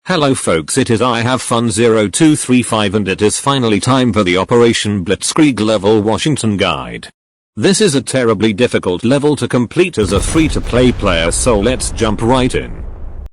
Hello folks, it is I Have Fun 0235 and it is finally time for the Operation Blitzkrieg level Washington guide. This is a terribly difficult level to complete as a free-to-play player, so let's jump right in.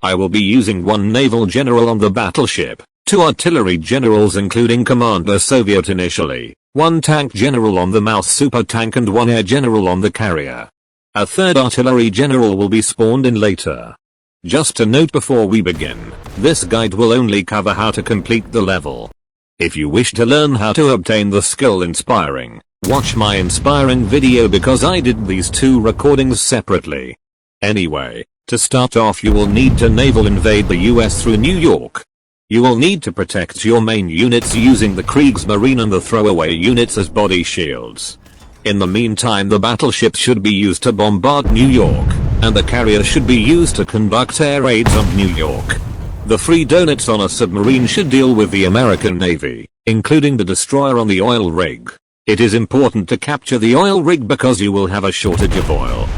I will be using one naval general on the battleship, 2 artillery generals including Commander Soviet initially, 1 tank general on the mouse super tank and 1 air general on the carrier. A 3rd artillery general will be spawned in later. Just a note before we begin, this guide will only cover how to complete the level. If you wish to learn how to obtain the skill inspiring, watch my inspiring video because I did these 2 recordings separately. Anyway, to start off you will need to naval invade the US through New York. You will need to protect your main units using the Kriegsmarine and the throwaway units as body shields. In the meantime the battleship should be used to bombard New York, and the carrier should be used to conduct air raids on New York. The free donuts on a submarine should deal with the American Navy, including the destroyer on the oil rig. It is important to capture the oil rig because you will have a shortage of oil.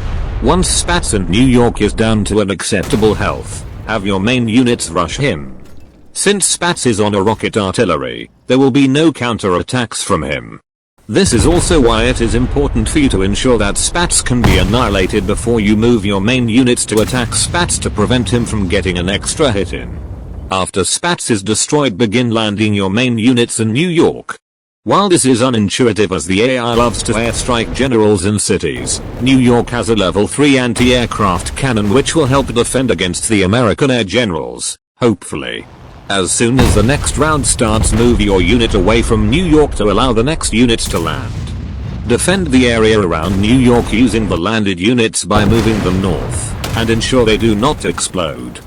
Once Spats and New York is down to an acceptable health, have your main units rush him. Since Spats is on a rocket artillery, there will be no counter-attacks from him. This is also why it is important for you to ensure that Spats can be annihilated before you move your main units to attack Spats to prevent him from getting an extra hit in. After Spats is destroyed, begin landing your main units in New York. While this is unintuitive as the AI loves to airstrike generals in cities, New York has a level 3 anti-aircraft cannon which will help defend against the American air generals, hopefully. As soon as the next round starts, move your unit away from New York to allow the next units to land. Defend the area around New York using the landed units by moving them north, and ensure they do not explode.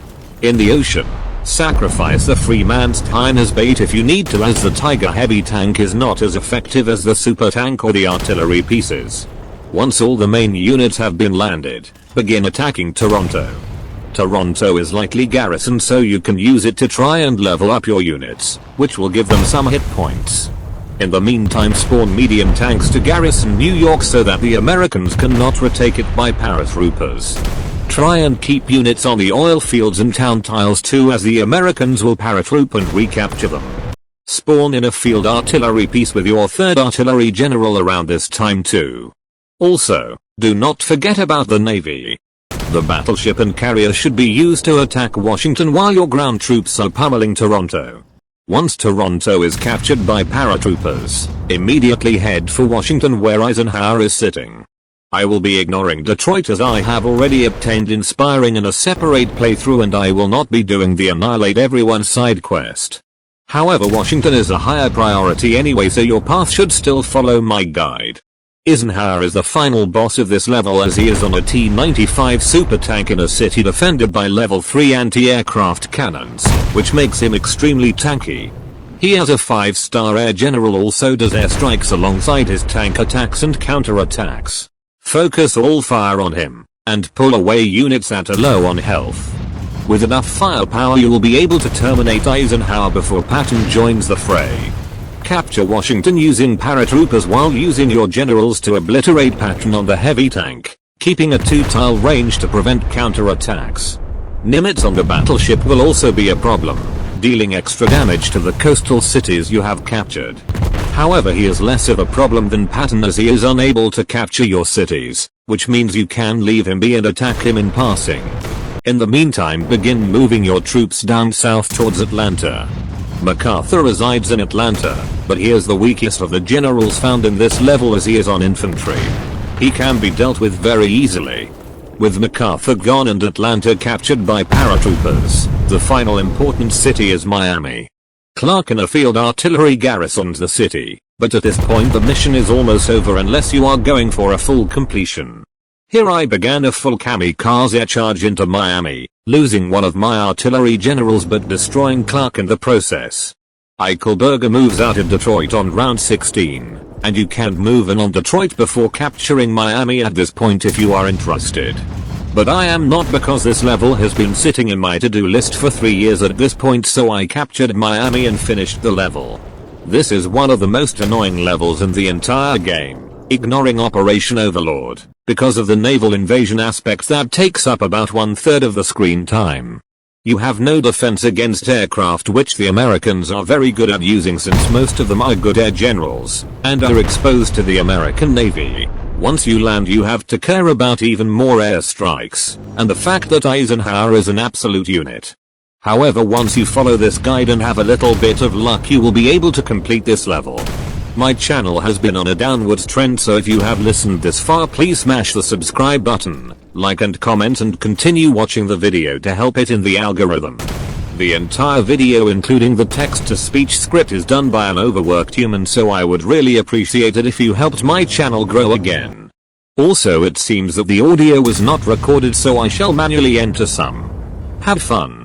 In the ocean, sacrifice the free man's time as bait if you need to, as the Tiger heavy tank is not as effective as the super tank or the artillery pieces. Once all the main units have been landed, begin attacking Toronto. Toronto is lightly garrisoned, so you can use it to try and level up your units, which will give them some hit points. In the meantime, spawn medium tanks to garrison New York so that the Americans cannot retake it by paratroopers. Try and keep units on the oil fields and town tiles too, as the Americans will paratroop and recapture them. Spawn in a field artillery piece with your 3rd artillery general around this time too. Also, do not forget about the Navy. The battleship and carrier should be used to attack Washington while your ground troops are pummeling Toronto. Once Toronto is captured by paratroopers, immediately head for Washington where Eisenhower is sitting. I will be ignoring Detroit as I have already obtained inspiring in a separate playthrough, and I will not be doing the annihilate everyone side quest. However, Washington is a higher priority anyway, so your path should still follow my guide. Eisenhower is the final boss of this level as he is on a T-95 super tank in a city defended by level 3 anti-aircraft cannons, which makes him extremely tanky. He has a 5-star air general, also does airstrikes alongside his tank attacks and counter-attacks. Focus all fire on him, and pull away units that are low on health. With enough firepower you will be able to terminate Eisenhower before Patton joins the fray. Capture Washington using paratroopers while using your generals to obliterate Patton on the heavy tank, keeping a 2-tile range to prevent counterattacks. Nimitz on the battleship will also be a problem, dealing extra damage to the coastal cities you have captured. However, he is less of a problem than Patton as he is unable to capture your cities, which means you can leave him be and attack him in passing. In the meantime, begin moving your troops down south towards Atlanta. MacArthur resides in Atlanta, but he is the weakest of the generals found in this level as he is on infantry. He can be dealt with very easily. With MacArthur gone and Atlanta captured by paratroopers, the final important city is Miami. Clark in a field artillery garrisons the city, but at this point the mission is almost over unless you are going for a full completion. Here I began a full kamikaze charge into Miami, losing one of my artillery generals but destroying Clark in the process. Eichelberger moves out of Detroit on round 16, and you can move in on Detroit before capturing Miami at this point if you are interested. But I am not, because this level has been sitting in my to-do list for 3 years at this point, so I captured Miami and finished the level. This is one of the most annoying levels in the entire game, ignoring Operation Overlord, because of the naval invasion aspect that takes up about 1/3 of the screen time. You have no defense against aircraft, which the Americans are very good at using since most of them are good air generals and are exposed to the American Navy. Once you land, you have to care about even more airstrikes and the fact that Eisenhower is an absolute unit. However, once you follow this guide and have a little bit of luck, you will be able to complete this level. My channel has been on a downwards trend, so if you have listened this far, please smash the subscribe button, like and comment, and continue watching the video to help it in the algorithm. The entire video, including the text-to-speech script, is done by an overworked human, so I would really appreciate it if you helped my channel grow again. Also, it seems that the audio was not recorded, so I shall manually enter some. Have fun.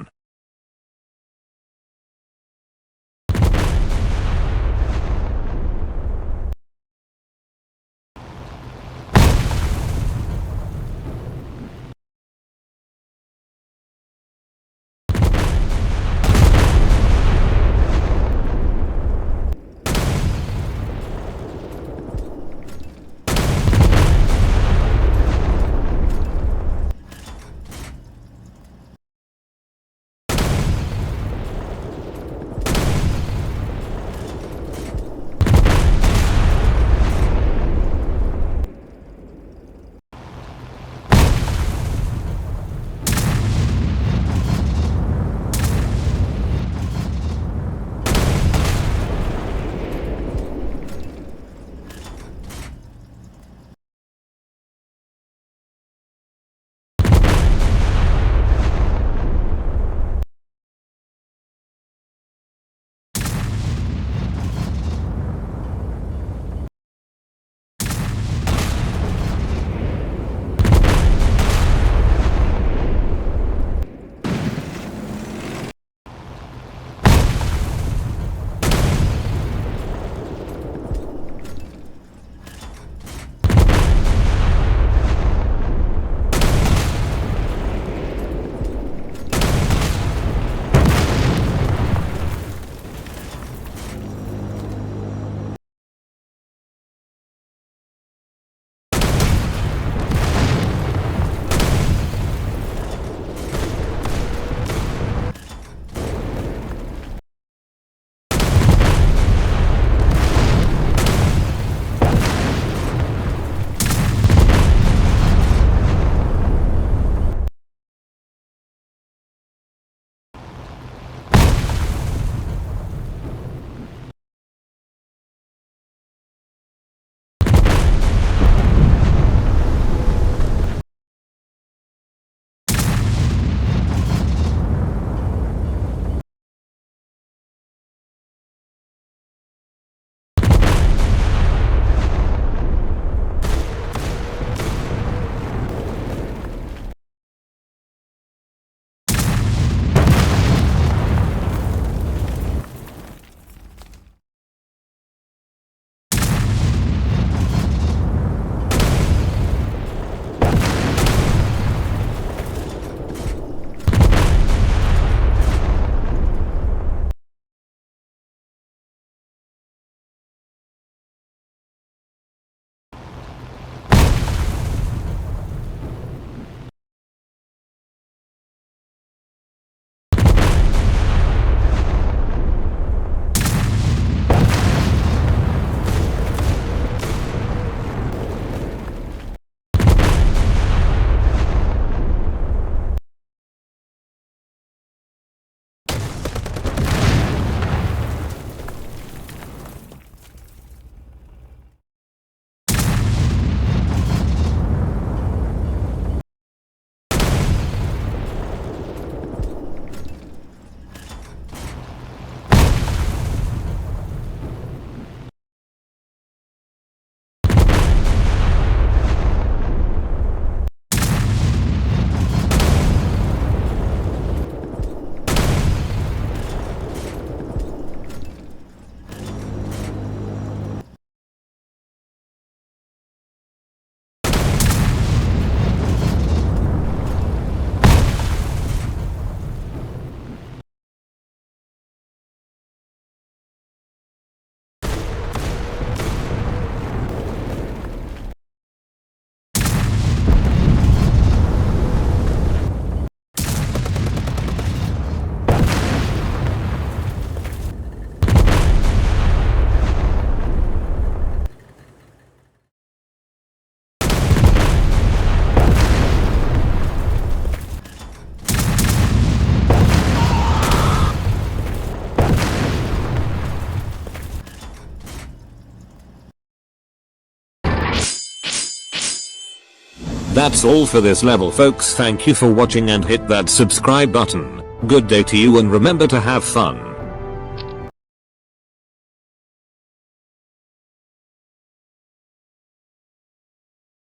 That's all for this level folks, thank you for watching and hit that subscribe button. Good day to you and remember to have fun.